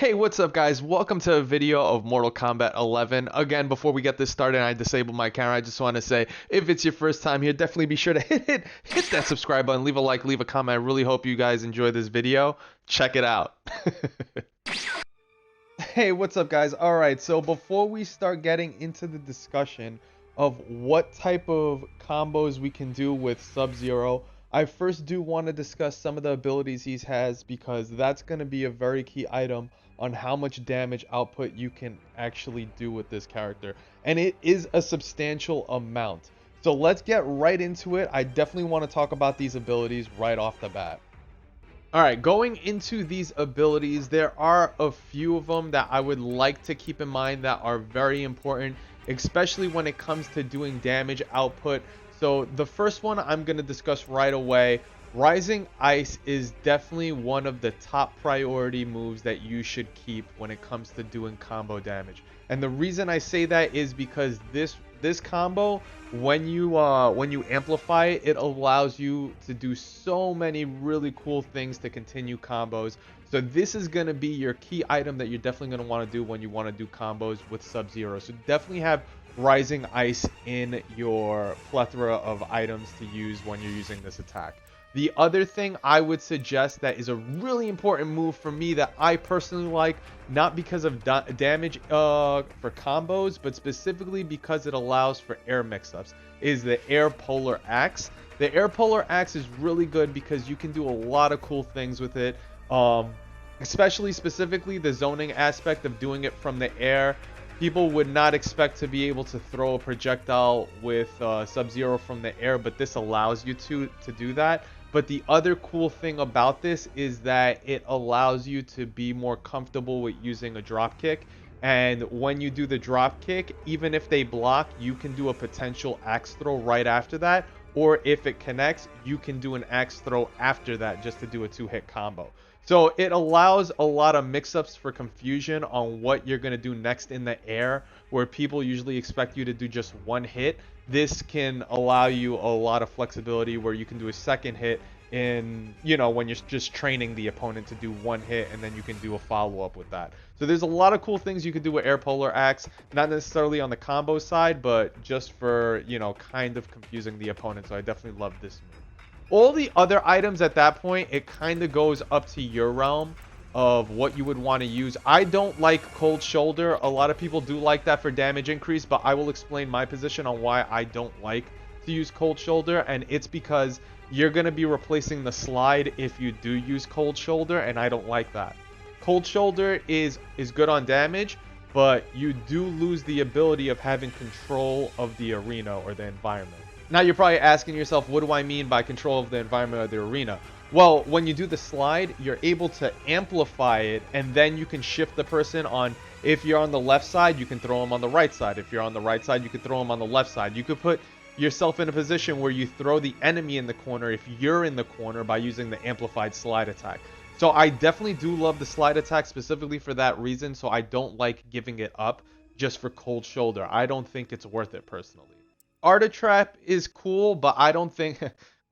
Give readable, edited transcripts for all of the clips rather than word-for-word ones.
Hey, what's up guys? Welcome to a video of Mortal Kombat 11. Again, before we get this started and I disable my camera, I just want to say, if it's your first time here, definitely be sure to hit that subscribe button, leave a like, leave a comment. I really hope you guys enjoy this video. Check it out. Hey, what's up guys? Alright, so before we start getting into the discussion of what type of combos we can do with SubZero, I first do want to discuss some of the abilities he has, because that's going to be a very key item on how much damage output you can actually do with this character. And it is a substantial amount. So let's get right into it. I definitely want to talk about these abilities right off the bat. Alright, going into these abilities, there are a few of them that I would like to keep in mind that are very important, especially when it comes to doing damage output. So the first one I'm going to discuss right away. Rising Ice is definitely one of the top priority moves that you should keep when it comes to doing combo damage. And the reason I say that is because this combo, when you amplify it, it allows you to do so many really cool things to continue combos. So this is going to be your key item that you're definitely going to want to do when you want to do combos with SubZero. So definitely have Rising Ice in your plethora of items to use when you're using this attack. The other thing I would suggest that is a really important move for me that I personally like, not because of damage for combos, but specifically because it allows for air mix-ups, is the Air Polar Axe. The Air Polar Axe is really good because you can do a lot of cool things with it, specifically the zoning aspect of doing it from the air. People would not expect to be able to throw a projectile with SubZero from the air, but this allows you to do that. But the other cool thing about this is that it allows you to be more comfortable with using a drop kick. And when you do the drop kick, even if they block, you can do a potential axe throw right after that. Or if it connects, you can do an axe throw after that just to do a two-hit combo. So it allows a lot of mix-ups for confusion on what you're going to do next in the air, where people usually expect you to do just one hit. This can allow you a lot of flexibility where you can do a second hit in, when you're just training the opponent to do one hit, and then you can do a follow-up with that. So there's a lot of cool things you can do with Air Polar Axe, not necessarily on the combo side, but just for, kind of confusing the opponent. So I definitely love this move. All the other items at that point, it kind of goes up to your realm of what you would want to use. I don't like Cold Shoulder. A lot of people do like that for damage increase, but I will explain my position on why I don't like to use Cold Shoulder, and it's because you're going to be replacing the slide if you do use Cold Shoulder, and I don't like that. Cold Shoulder is good on damage, but you do lose the ability of having control of the arena or the environment. Now you're probably asking yourself, what do I mean by control of the environment or the arena? Well, when you do the slide, you're able to amplify it, and then you can shift the person on. If you're on the left side, you can throw them on the right side. If you're on the right side, you can throw them on the left side. You could put yourself in a position where you throw the enemy in the corner if you're in the corner by using the amplified slide attack. So I definitely do love the slide attack specifically for that reason, so I don't like giving it up just for Cold Shoulder. I don't think it's worth it personally. Arctic Trap is cool, but I don't think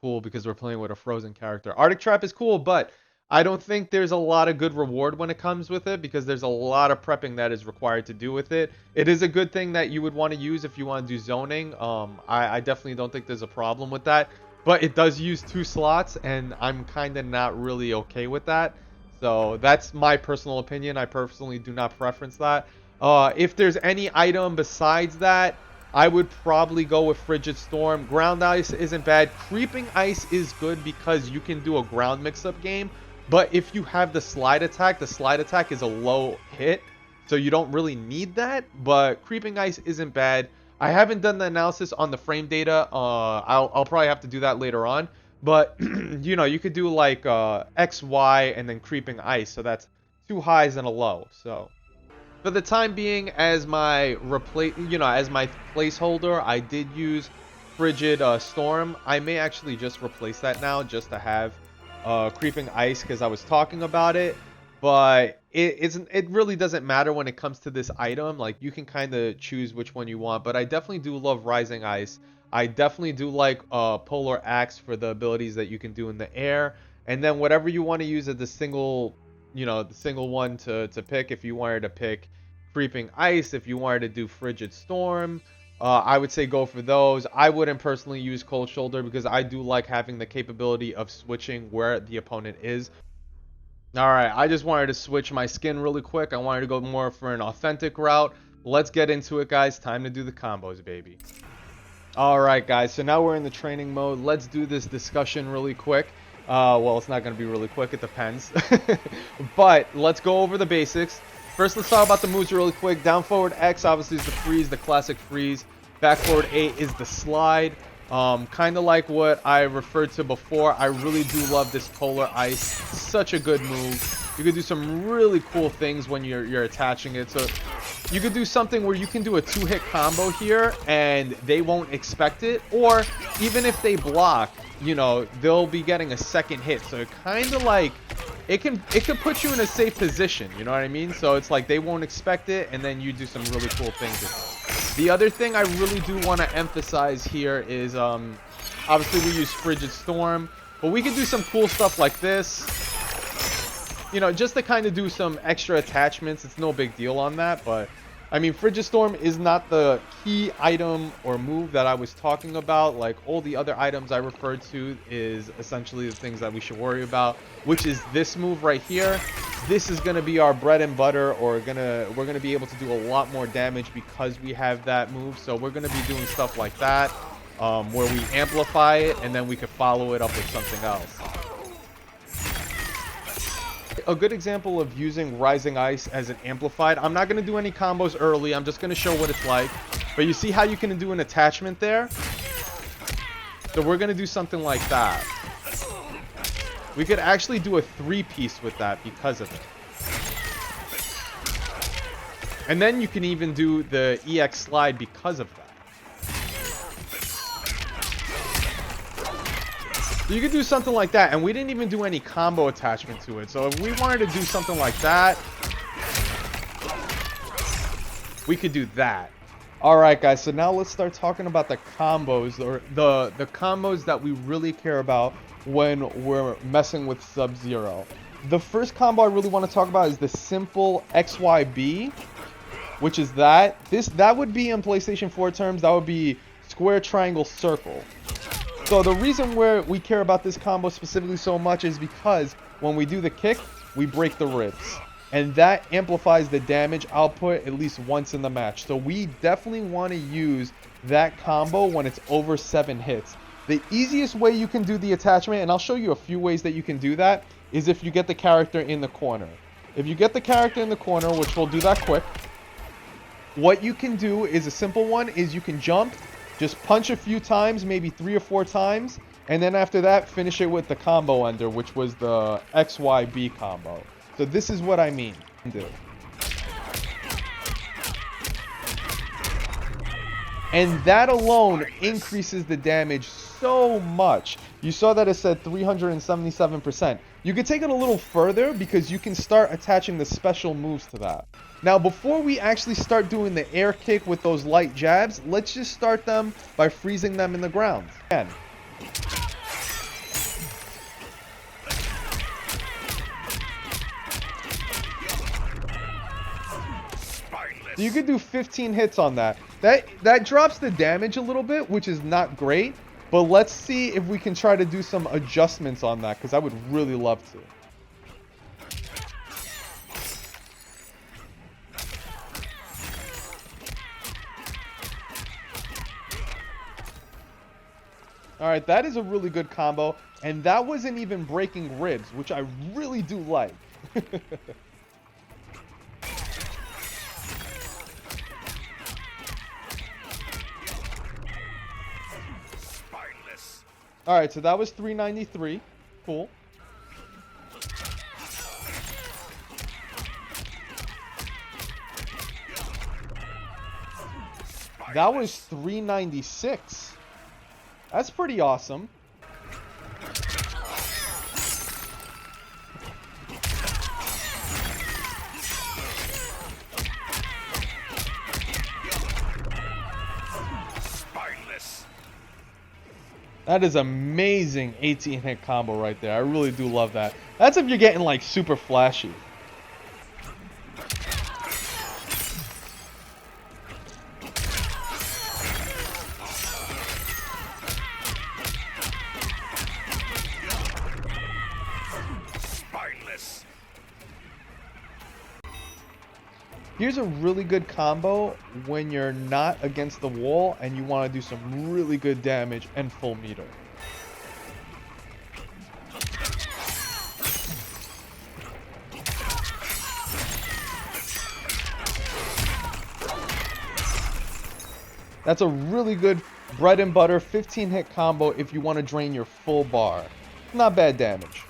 cool because we're playing with a frozen character. Arctic Trap is cool, but I don't think there's a lot of good reward when it comes with it, because there's a lot of prepping that is required to do with it. It is a good thing that you would want to use if you want to do zoning. I definitely don't think there's a problem with that, but it does use 2 slots, and I'm kind of not really okay with that. So that's my personal opinion. I personally do not preference that. If there's any item besides that, I would probably go with Frigid Storm. Ground Ice isn't bad. Creeping Ice is good because you can do a ground mix-up game. But if you have the slide attack is a low hit, so you don't really need that. But Creeping Ice isn't bad. I haven't done the analysis on the frame data. I'll probably have to do that later on. But, you could do like X, Y, and then Creeping Ice. So that's 2 highs and a low. So for the time being, as my placeholder, I did use Frigid Storm. I may actually just replace that now just to have creeping ice because I was talking about it. But it really doesn't matter when it comes to this item. Like, you can kind of choose which one you want. But I definitely do love Rising Ice. I definitely do like Polar Axe for the abilities that you can do in the air. And then whatever you want to use as the single, the single one to pick. If you wanted to pick Creeping Ice, if you wanted to do Frigid Storm, I would say go for those. I wouldn't personally use Cold Shoulder because I do like having the capability of switching where the opponent is. Alright, I just wanted to switch my skin really quick. I wanted to go more for an authentic route. Let's get into it, guys. Time to do the combos, baby. Alright, guys. So now we're in the training mode. Let's do this discussion really quick. Well, it's not going to be really quick. It depends. But let's go over the basics. First, let's talk about the moves really quick. Down forward X, obviously, is the freeze, the classic freeze. Back forward A is the slide. Kind of like what I referred to before. I really do love this Polar Ice. Such a good move. You could do some really cool things when you're attaching it. So you could do something where you can do a 2-hit combo here and they won't expect it. Or even if they block, they'll be getting a second hit. So it kind of like it could put you in a safe position, you know what I mean? So it's like they won't expect it and then you do some really cool things with it. The other thing I really do want to emphasize here is, obviously we use Frigid Storm, but we can do some cool stuff like this. Just to kind of do some extra attachments. It's no big deal on that, but I mean, Frigid Storm is not the key item or move that I was talking about. Like, all the other items I referred to is essentially the things that we should worry about, which is this move right here. This is going to be our bread and butter, or we're going to be able to do a lot more damage because we have that move. So we're going to be doing stuff like that, where we amplify it and then we could follow it up with something else. A good example of using Rising Ice as an amplified. I'm not going to do any combos early. I'm just going to show what it's like. But you see how you can do an attachment there? So we're going to do something like that. We could actually do a 3-piece with that because of it. And then you can even do the EX slide because of that. So you could do something like that, and we didn't even do any combo attachment to it. So if we wanted to do something like that, we could do that. Alright, guys, so now let's start talking about the combos, or the combos that we really care about when we're messing with SubZero. The first combo I really want to talk about is the simple XYB, which is that. That would be in PlayStation 4 terms, that would be square, triangle, circle. So the reason where we care about this combo specifically so much is because when we do the kick, we break the ribs. And that amplifies the damage output at least once in the match. So we definitely want to use that combo when it's over 7 hits. The easiest way you can do the attachment, and I'll show you a few ways that you can do that, is if you get the character in the corner. If you get the character in the corner, which we'll do that quick, what you can do is a simple one, is you can jump, just punch a few times, maybe 3 or 4 times, and then after that, finish it with the combo ender, which was the XYB combo. So this is what I mean. And that alone increases the damage so much. You saw that it said 377%. You could take it a little further because you can start attaching the special moves to that. Now, before we actually start doing the air kick with those light jabs, let's just start them by freezing them in the ground. Again. So you could do 15 hits on that. That drops the damage a little bit, which is not great. But let's see if we can try to do some adjustments on that, because I would really love to. Alright, that is a really good combo. And that wasn't even breaking ribs, which I really do like. Alright, so that was 393. Cool. That was 396. That's pretty awesome. That is amazing 18 hit combo right there. I really do love that. That's if you're getting like super flashy. Here's a really good combo when you're not against the wall and you want to do some really good damage and full meter. That's a really good bread and butter 15 hit combo if you want to drain your full bar. Not bad damage.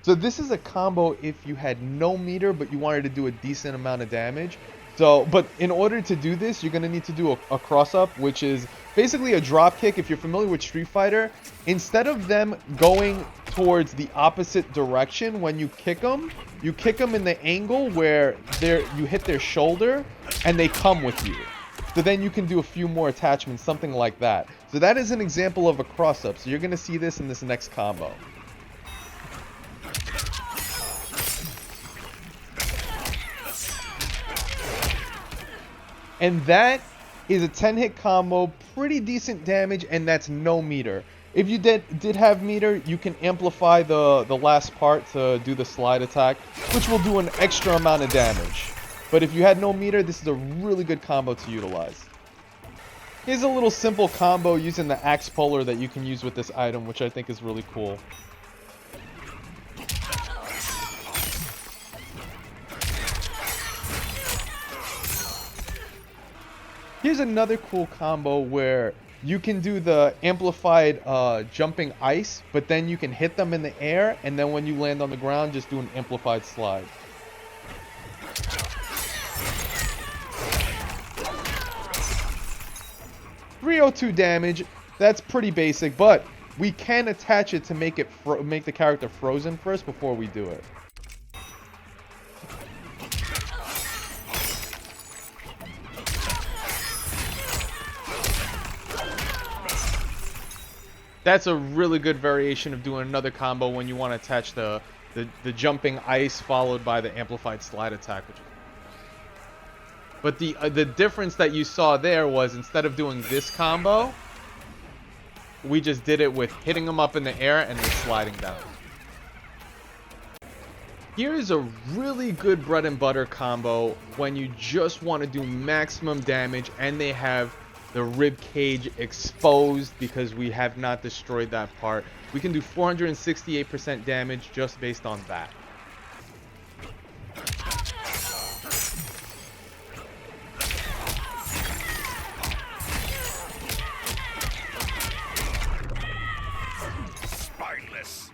So this is a combo if you had no meter, but you wanted to do a decent amount of damage. So, but in order to do this, you're going to need to do a cross-up, which is basically a drop kick. If you're familiar with Street Fighter, instead of them going towards the opposite direction when you kick them in the angle where you hit their shoulder and they come with you. So then you can do a few more attachments, something like that. So that is an example of a cross-up. So you're going to see this in this next combo. And that is a 10 hit combo, pretty decent damage, and that's no meter. If you did have meter, you can amplify the last part to do the slide attack, which will do an extra amount of damage. But if you had no meter, this is a really good combo to utilize. Here's a little simple combo using the axe puller that you can use with this item, which I think is really cool. Here's another cool combo where you can do the amplified jumping ice, but then you can hit them in the air, and then when you land on the ground, just do an amplified slide. .302 damage, that's pretty basic, but we can attach it to make the character frozen first before we do it. That's a really good variation of doing another combo when you want to attach the jumping ice followed by the amplified slide attack. But the difference that you saw there was instead of doing this combo, we just did it with hitting them up in the air and then sliding down. Here is a really good bread and butter combo when you just want to do maximum damage and they have the rib cage exposed because we have not destroyed that part. We can do 468% damage just based on that. Spineless.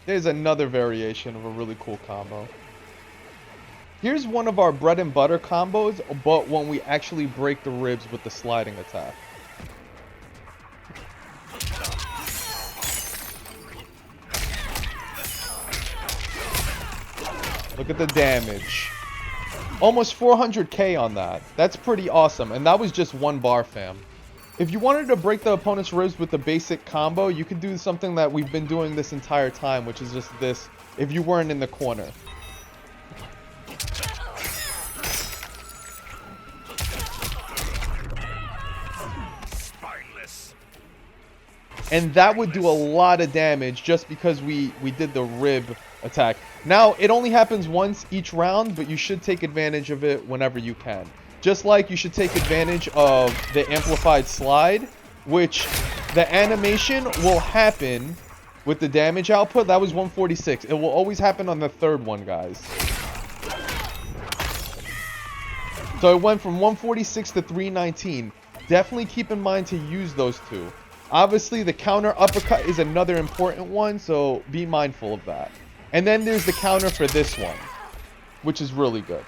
There's another variation of a really cool combo. Here's one of our bread and butter combos, but when we actually break the ribs with the sliding attack. Look at the damage. Almost 400k on that. That's pretty awesome. And that was just one bar, fam. If you wanted to break the opponent's ribs with the basic combo, you could do something that we've been doing this entire time, which is just this, if you weren't in the corner. Spineless. And that would do a lot of damage just because we did the rib attack. Now, it only happens once each round, but you should take advantage of it whenever you can. Just like you should take advantage of the amplified slide, which the animation will happen with the damage output. That was 146. It will always happen on the third one, guys. So it went from 146 to 319. Definitely keep in mind to use those two. Obviously, the counter uppercut is another important one, so be mindful of that. And then there's the counter for this one, which is really good.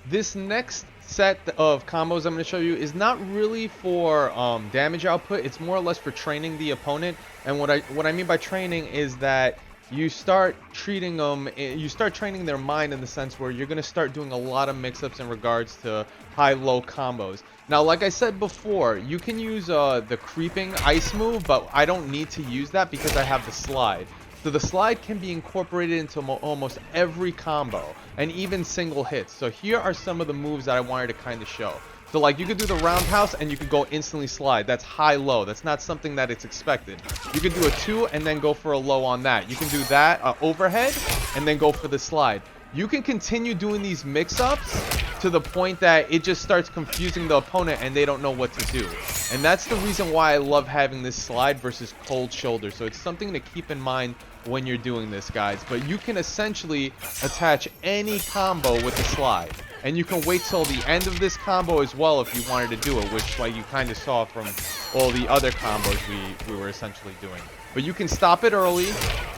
This next set of combos I'm going to show you is not really for damage output. It's more or less for training the opponent. And what I mean by training is that you start treating them, you start training their mind in the sense where you're going to start doing a lot of mix-ups in regards to high-low combos. Now, like I said before, you can use the creeping ice move, but I don't need to use that because I have the slide. So the slide can be incorporated into almost every combo, and even single hits. So here are some of the moves that I wanted to kind of show. So like you could do the roundhouse and you could go instantly slide. That's high-low. That's not something that it's expected. You could do a 2 and then go for a low on that. You can do that overhead and then go for the slide. You can continue doing these mix-ups to the point that it just starts confusing the opponent and they don't know what to do. And that's the reason why I love having this slide versus cold shoulder. So it's something to keep in mind when you're doing this, guys. But you can essentially attach any combo with the slide. And you can wait till the end of this combo as well if you wanted to do it, which like you kind of saw from all the other combos we were essentially doing. But you can stop it early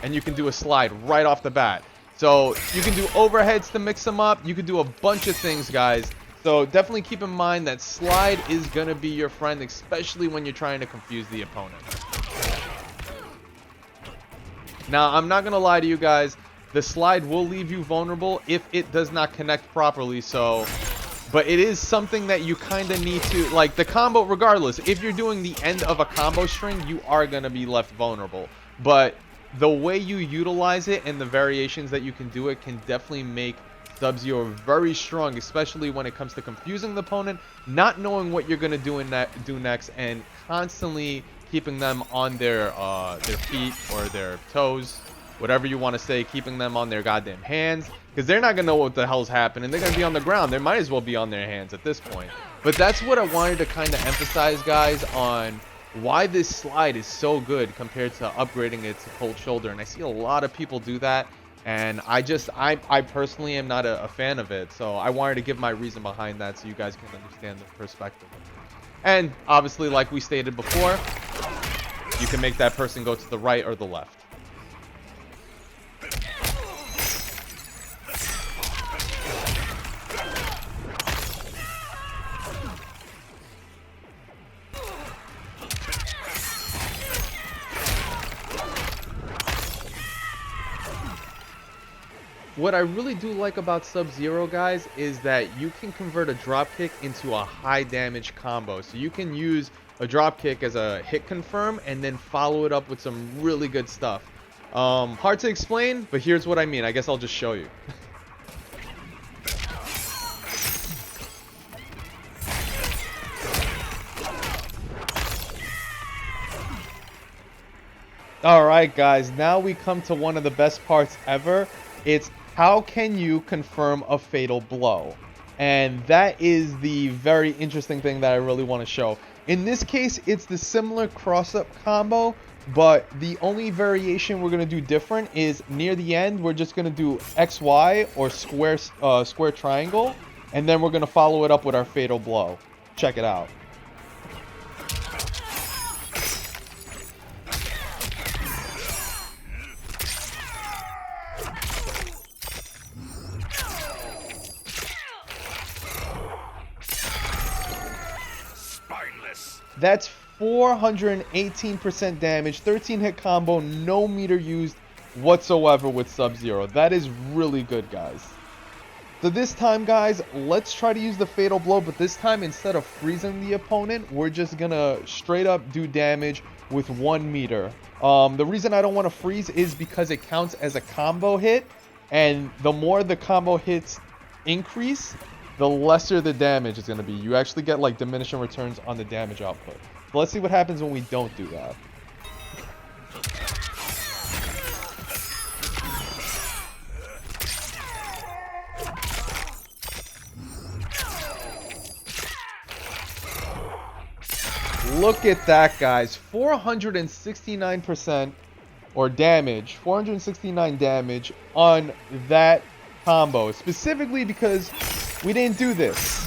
and you can do a slide right off the bat. So you can do overheads to mix them up. You can do a bunch of things, guys. So definitely keep in mind that slide is going to be your friend, especially when you're trying to confuse the opponent. Now, I'm not going to lie to you guys. The slide will leave you vulnerable if it does not connect properly. So, but it is something that you kind of need to, like the combo, regardless. If you're doing the end of a combo string, you are going to be left vulnerable. But the way you utilize it and the variations that you can do it can definitely make SubZero very strong, especially when it comes to confusing the opponent, not knowing what you're going to do next, and constantly keeping them on their feet or their toes, whatever you want to say, keeping them on their goddamn hands, because they're not going to know what the hell's happening. They're going to be on the ground. They might as well be on their hands at this point. But that's what I wanted to kind of emphasize, guys, on why this slide is so good compared to upgrading it to cold shoulder. And I see a lot of people do that, and I personally am not a fan of it. So I wanted to give my reason behind that so you guys can understand the perspective. And obviously, like we stated before, you can make that person go to the right or the left. What I really do like about SubZero, guys, is that you can convert a dropkick into a high damage combo. So you can use a dropkick as a hit confirm and then follow it up with some really good stuff. Hard to explain, but here's what I mean. I guess I'll just show you. Alright, guys, now we come to one of the best parts ever. It's how can you confirm a fatal blow? And that is the very interesting thing that I really want to show. In this case, it's the similar cross-up combo, but the only variation we're going to do different is near the end, we're just going to do XY or square triangle, and then we're going to follow it up with our fatal blow. Check it out. That's 418% damage, 13 hit combo, no meter used whatsoever with SubZero. That is really good, guys. So this time, guys, let's try to use the fatal blow, but this time instead of freezing the opponent, we're just gonna straight up do damage with 1 meter. The reason I don't want to freeze is because it counts as a combo hit, and the more the combo hits increase, the lesser the damage is going to be. You actually get like diminishing returns on the damage output. But let's see what happens when we don't do that. Look at that, guys. 469% or damage. 469 damage on that combo. Specifically because we didn't do this,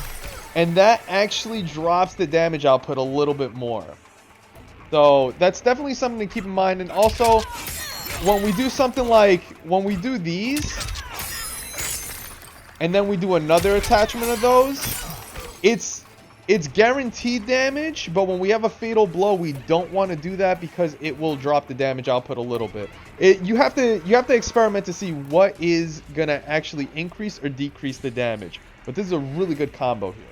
and that actually drops the damage output a little bit more. So that's definitely something to keep in mind. And also, when we do something like, when we do these and then we do another attachment of those, it's guaranteed damage, but when we have a fatal blow, we don't want to do that because it will drop the damage output a little bit. You have to experiment to see what is gonna actually increase or decrease the damage. But this is a really good combo here.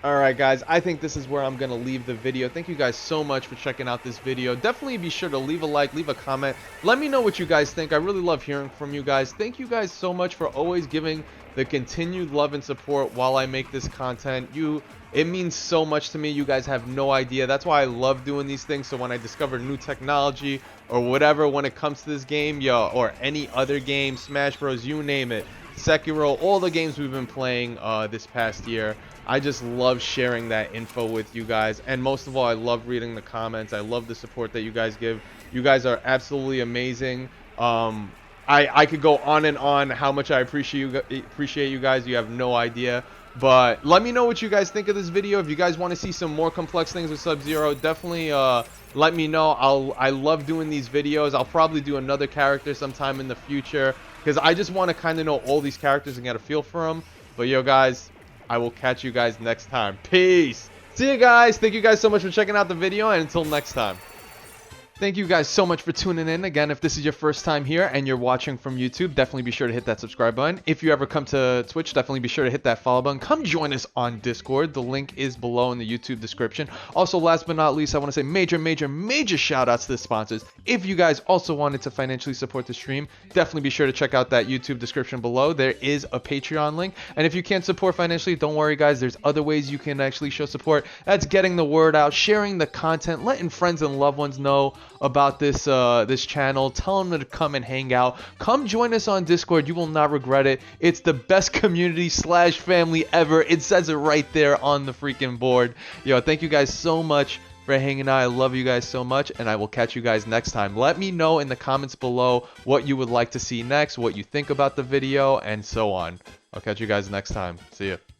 Alright guys, I think this is where I'm going to leave the video. Thank you guys so much for checking out this video. Definitely be sure to leave a like, leave a comment. Let me know what you guys think. I really love hearing from you guys. Thank you guys so much for always giving the continued love and support while I make this content. It means so much to me. You guys have no idea. That's why I love doing these things. So when I discover new technology or whatever when it comes to this game, or any other game, Smash Bros, you name it, Sekiro, all the games we've been playing this past year, I just love sharing that info with you guys. And most of all, I love reading the comments. I love the support that you guys give. You guys are absolutely amazing. I could go on and on how much I appreciate you guys. You have no idea. But let me know what you guys think of this video. If you guys want to see some more complex things with SubZero, definitely let me know. I love doing these videos. I'll probably do another character sometime in the future because I just want to kind of know all these characters and get a feel for them. But yo guys, I will catch you guys next time. Peace. See you guys. Thank you guys so much for checking out the video, and until next time. Thank you guys so much for tuning in. Again, if this is your first time here and you're watching from YouTube, definitely be sure to hit that subscribe button. If you ever come to Twitch, definitely be sure to hit that follow button. Come join us on Discord. The link is below in the YouTube description. Also, last but not least, I want to say major shout outs to the sponsors. If you guys also wanted to financially support the stream, definitely be sure to check out that YouTube description below. There is a Patreon link. And if you can't support financially, don't worry guys, there's other ways you can actually show support. That's getting the word out, sharing the content, letting friends and loved ones know about this this channel. Tell them to come and hang out. Come join us on Discord. You will not regret it. It's the best community / family ever. It says it right there on the freaking board. Yo, thank you guys so much for hanging out. I love you guys so much, and I will catch you guys next time. Let me know in the comments below what you would like to see next, what you think about the video, and so on. I'll catch you guys next time. See ya.